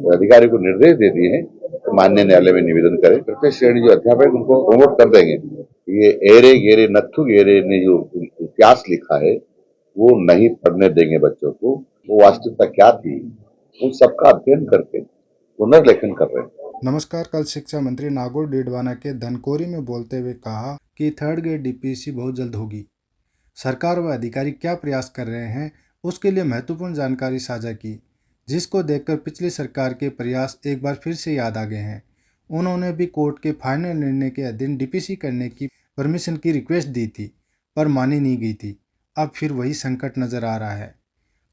अधिकारी को निर्देश दे दिए हैं तो माननीय न्यायालय में निवेदन करें। तृतीय श्रेणी जो अध्यापक उनको प्रमोट कर देंगे। ये एरे गेरे नत्थु गेरे ने जो इतिहास लिखा है वो नहीं पढ़ने देंगे बच्चों को। वो वास्तविकता क्या थी उन सबका अध्ययन करके पुनर्लेखन कर रहे हैं। नमस्कार। कल शिक्षा मंत्री नागोर डीडवाना के धनकोरी में बोलते हुए कहा कि थर्ड ग्रेड डीपीसी बहुत जल्द होगी। सरकार व अधिकारी क्या प्रयास कर रहे हैं उसके लिए महत्वपूर्ण जानकारी साझा की, जिसको देखकर पिछली सरकार के प्रयास एक बार फिर से याद आ गए हैं। उन्होंने भी कोर्ट के फाइनल निर्णय के अधीन डीपीसी करने की परमिशन की रिक्वेस्ट दी थी, पर मानी नहीं गई थी। अब फिर वही संकट नजर आ रहा है।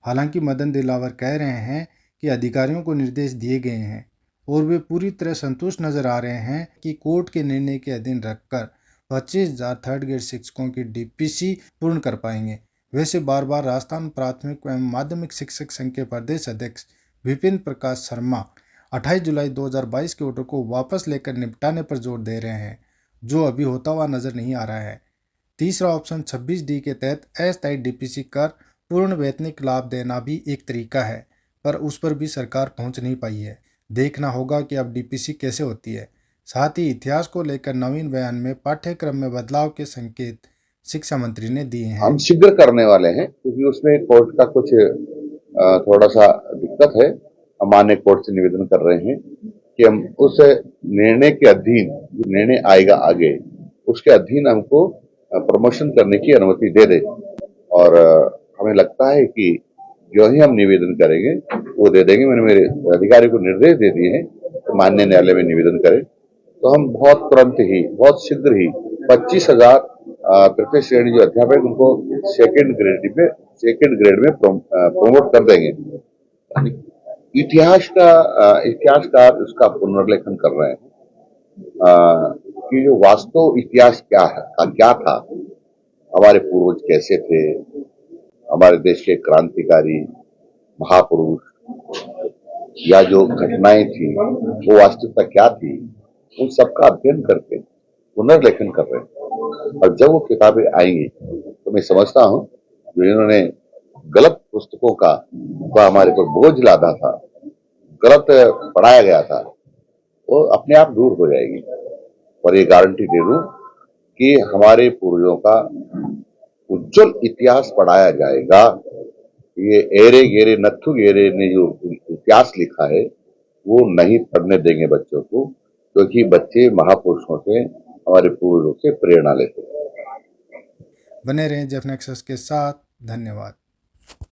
हालांकि मदन दिलावर कह रहे हैं कि अधिकारियों को निर्देश दिए गए हैं और वे पूरी तरह संतुष्ट नजर आ रहे हैं कि कोर्ट के निर्णय के अधीन रखकर 25,000 थर्ड ग्रेड शिक्षकों की डीपीसी पूर्ण कर पाएंगे। वैसे बार बार राजस्थान प्राथमिक एवं माध्यमिक शिक्षक संघ के प्रदेश अध्यक्ष विपिन प्रकाश शर्मा 28 जुलाई 2022 के ऑर्डर को वापस लेकर निपटाने पर जोर दे रहे हैं, जो अभी होता हुआ नजर नहीं आ रहा है। तीसरा ऑप्शन 26D के तहत अस्थायी डीपीसी कर पूर्ण वेतनिक लाभ देना भी एक तरीका है, पर उस पर भी सरकार पहुंच नहीं पाई है। देखना होगा कि अब डीपीसी कैसे होती है। साथ ही इतिहास को लेकर नवीन बयान में पाठ्यक्रम में बदलाव के संकेत शिक्षा मंत्री ने दिए हैं। हम शीघ्र करने वाले हैं क्योंकि उसमें कोर्ट का कुछ थोड़ा सा दिक्कत है। हम माननीय कोर्ट से निवेदन कर रहे हैं कि हम उस निर्णय के अधीन जो निर्णय आएगा आगे उसके अधीन हमको प्रमोशन करने की अनुमति दे दे। और हमें लगता है कि जो ही हम निवेदन करेंगे वो दे देंगे। मैंने मेरे अधिकारी को निर्देश दे दिए हैं तो माननीय न्यायालय में निवेदन करें तो हम बहुत तुरंत ही बहुत शीघ्र ही 25,000 तृतीय श्रेणी जो अध्यापक उनको सेकेंड ग्रेड में प्रमोट कर देंगे। इतिहासकार उसका पुनर्लेखन कर रहे हैं कि जो वास्तव इतिहास क्या था, हमारे पूर्वज कैसे थे, हमारे देश के क्रांतिकारी महापुरुष या जो घटनाएं थी वो वास्तविकता क्या थी उन सबका अध्ययन करके पुनर्लेखन कर रहे हैं। और जब वो किताबें आएंगी तो मैं समझता हूं जो इन्होंने गलत पुस्तकों का हमारे पर बोझ लादा था, गलत पढ़ाया गया था, वो अपने आप दूर हो जाएगी। और ये गारंटी दे दूं कि हमारे पूर्वजों का उज्जवल इतिहास पढ़ाया जाएगा। ये एरे गेरे नत्थु गेरे ने जो इतिहास लिखा है वो नहीं पढ़ने देंगे बच्चों को, क्योंकि बच्चे महापुरुषों से हमारे पूर्वजों से प्रेरणा लेते हैं। बने रहें जेफ नेक्सस के साथ। धन्यवाद।